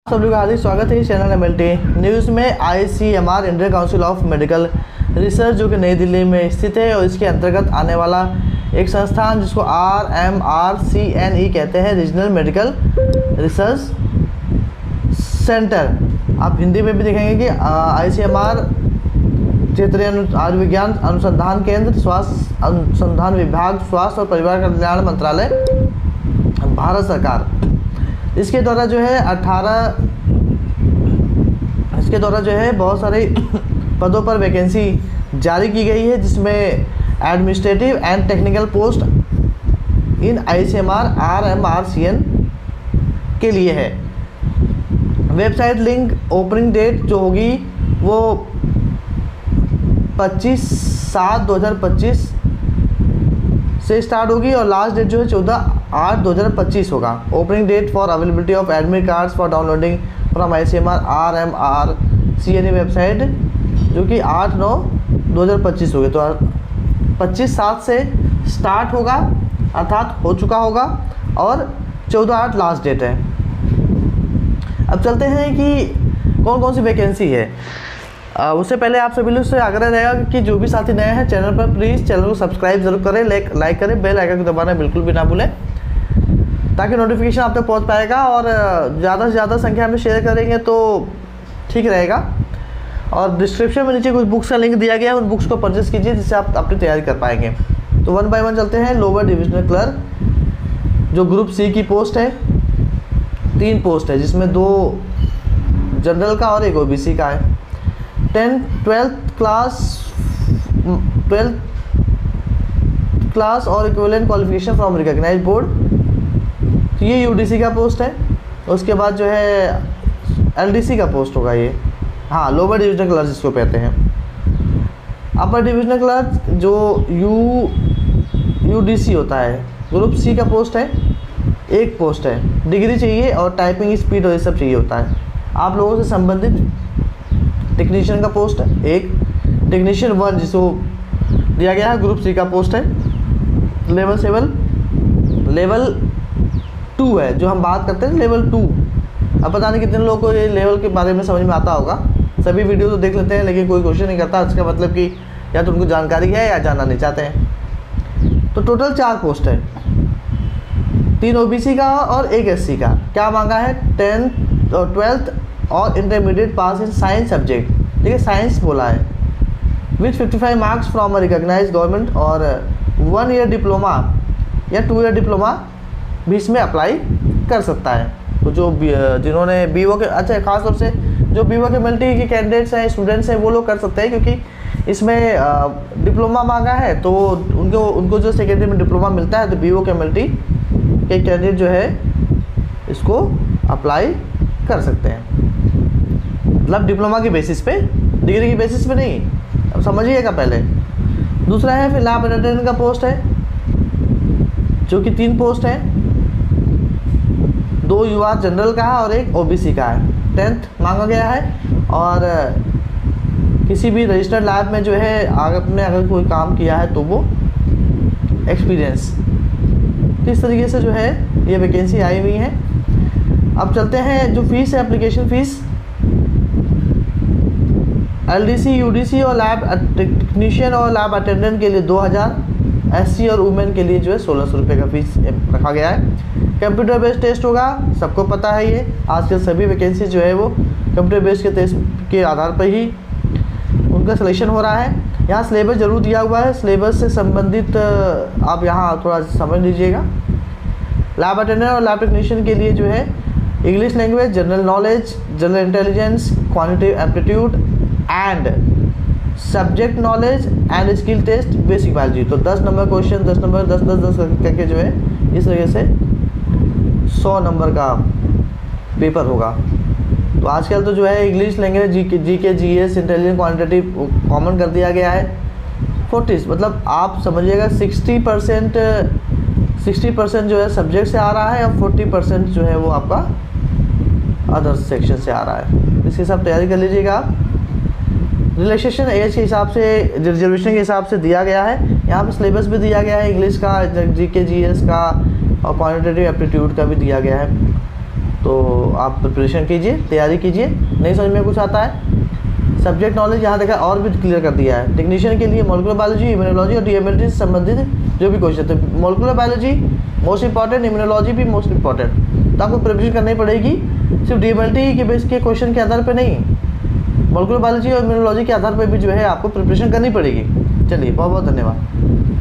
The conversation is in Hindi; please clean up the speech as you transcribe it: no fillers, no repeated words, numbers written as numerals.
सब लोग का हार्दिक स्वागत है इस चैनल एमएलटी न्यूज़ में। ICMR Indian council of medical research जो कि नई दिल्ली में स्थित है और इसके अंतर्गत आने वाला एक संस्थान जिसको RMRCNE कहते हैं, रीजनल मेडिकल रिसर्च सेंटर। आप हिंदी में भी देखेंगे कि आईसीएमआर क्षेत्रीय आयुर्विज्ञान अनुसंधान केंद्र, स्वास्थ्य अनुसंधान विभाग, स्वास्थ्य और परिवार कल्याण मंत्रालय, भारत सरकार। इसके द्वारा जो है बहुत सारे पदों पर वैकेंसी जारी की गई है, जिसमें administrative and technical post in ICMR RMRCN के लिए है। वेबसाइट लिंक ओपनिंग डेट जो होगी वो 25/7/2025 से स्टार्ट होगी और लास्ट डेट जो है 14/8/2025 होगा। Opening date for availability of admit cards for downloading from ICMR RMRCNE website जो कि 8/9/2025 होगी। तो 25/7 से स्टार्ट होगा अर्थात हो चुका होगा और 14/8 लास्ट डेट है। अब चलते हैं कि कौन कौन सी वैकेंसी है। उससे पहले आप सभी लोग से आग्रह रहेगा कि जो भी साथी नए हैं चैनल पर, प्लीज़ चैनल को सब्सक्राइब जरूर करें, लाइक करें, बेल आइकन को दबाना बिल्कुल भी ना भूलें ताकि नोटिफिकेशन आप तक पहुंच पाएगा। और ज़्यादा से ज़्यादा संख्या में शेयर करेंगे तो ठीक रहेगा। और डिस्क्रिप्शन में नीचे कुछ बुक्स का लिंक दिया गया है, उन बुक्स को परचेस कीजिए जिससे आप अपनी तैयारी कर पाएंगे। तो 1 बाय 1 चलते हैं। लोअर डिविजनल क्लर्क जो ग्रुप C की पोस्ट है, 3 पोस्ट है जिसमें 2 जनरल का और 1 OBC का है। 12th क्लास और equivalent qualification from recognised board, तो ये UDC का पोस्ट है। उसके बाद जो है LDC का पोस्ट होगा ये, हाँ, लोअर डिविजनल क्लर्क जिसको कहते हैं। अपर डिविजनल क्लर्क जो UDC होता है, ग्रुप C का पोस्ट है, 1 पोस्ट है। डिग्री चाहिए और टाइपिंग स्पीड और ये सब चाहिए होता है। आप लोगों से संबंधित टेक्नीशियन का पोस्ट है, 1 टेक्नीशियन 1 जिसको दिया गया है, ग्रुप C का पोस्ट है। लेवल 7, लेवल 2 है जो हम बात करते हैं, लेवल 2। अब पता नहीं कितने लोगों को ये लेवल के बारे में समझ में आता होगा। सभी वीडियो तो देख लेते हैं लेकिन कोई क्वेश्चन नहीं करता, इसका मतलब कि या तो उनको जानकारी है या जानना नहीं चाहते हैं। तो टोटल 4 पोस्ट है, 3 OBC का और 1 SC का। क्या मांगा है? 10th और 12th और intermediate pass in science subject, ठीक है, साइंस बोला है, with 55 marks from a recognised government और 1 ईयर डिप्लोमा या 2 ईयर डिप्लोमा भी इसमें अप्लाई कर सकता है। तो जो जिन्होंने BO के, अच्छा खासतौर से जो BO के MLT के कैंडिडेट्स हैं, स्टूडेंट्स हैं, वो लोग कर सकते हैं क्योंकि इसमें डिप्लोमा मांगा है तो उनको जो सेकेंडरी में डिप्लोमा मिलता है, तो BO के MLT के कैंडिडेट जो है इसको अप्लाई कर सकते हैं, मतलब डिप्लोमा की बेसिस पे, डिग्री की बेसिस पे नहीं। अब समझिएगा पहले। दूसरा है फिर लैब अटेंडेंट का पोस्ट है जो कि 3 पोस्ट है, 2 युवा जनरल का है और 1 OBC का है। 10th मांगा गया है और किसी भी रजिस्टर्ड लैब में जो है आपने अगर कोई काम किया है तो वो एक्सपीरियंस। इस तरीके से जो है ये वैकेंसी आई हुई है। अब चलते हैं जो फीस है, एप्लीकेशन फ़ीस LDC, UDC और लैब टेक्नीशियन और लैब अटेंडेंट के लिए 2000, SC और वुमेन के लिए जो है 1600 रुपये का फीस रखा गया है। कंप्यूटर बेस्ड टेस्ट होगा, सबको पता है ये। आजकल सभी वैकेंसी जो है वो कंप्यूटर बेस्ड के टेस्ट के आधार पर ही उनका सिलेक्शन हो रहा है। यहाँ सिलेबस जरूर दिया हुआ है, सिलेबस से संबंधित आप यहाँ थोड़ा समझ लीजिएगा। लैब अटेंडेंट और लैब टेक्नीशियन के लिए जो है English language, general knowledge, general intelligence, quantitative aptitude and subject knowledge and skill test, basic biology. तो 10 नंबर क्वेश्चन, 10 नंबर 10 करके जो है इस तरीके से 100 नंबर का पेपर होगा। तो आजकल तो जो है English language, GK, GS, intelligence, quantitative common कर दिया गया है। 40 मतलब आप समझिएगा 60% जो है सब्जेक्ट से आ रहा है और 40% जो है वो आपका अदर सेक्शन से आ रहा है। इसके हिसाब तैयारी कर लीजिएगा आप। रिलैक्सेशन एज के हिसाब से, रिजर्वेशन के हिसाब से दिया गया है। यहाँ पे सिलेबस भी दिया गया है, इंग्लिश का, GK, GS का और क्वांटिटेटिव एप्टीट्यूड का भी दिया गया है। तो आप प्रिपरेशन कीजिए, तैयारी कीजिए। नहीं समझ में कुछ आता है, सब्जेक्ट नॉलेज यहाँ देखा और भी क्लियर कर दिया है। टेक्नीशियन के लिए मॉलिक्यूलर बायोलॉजी, इम्यूनोलॉजी और डीएमएलटी से संबंधित जो भी क्वेश्चन थे, molecular biology most important, immunology भी मोस्ट इंपॉर्टेंट। तो आपको प्रिपरेशन करनी पड़ेगी सिर्फ डीएमएलटी के बेस के क्वेश्चन के आधार पर नहीं, मॉलिक्यूलर बायोलॉजी और इम्यूनोलॉजी के आधार पर भी जो है आपको प्रिपरेशन करनी पड़ेगी। चलिए, बहुत बहुत धन्यवाद।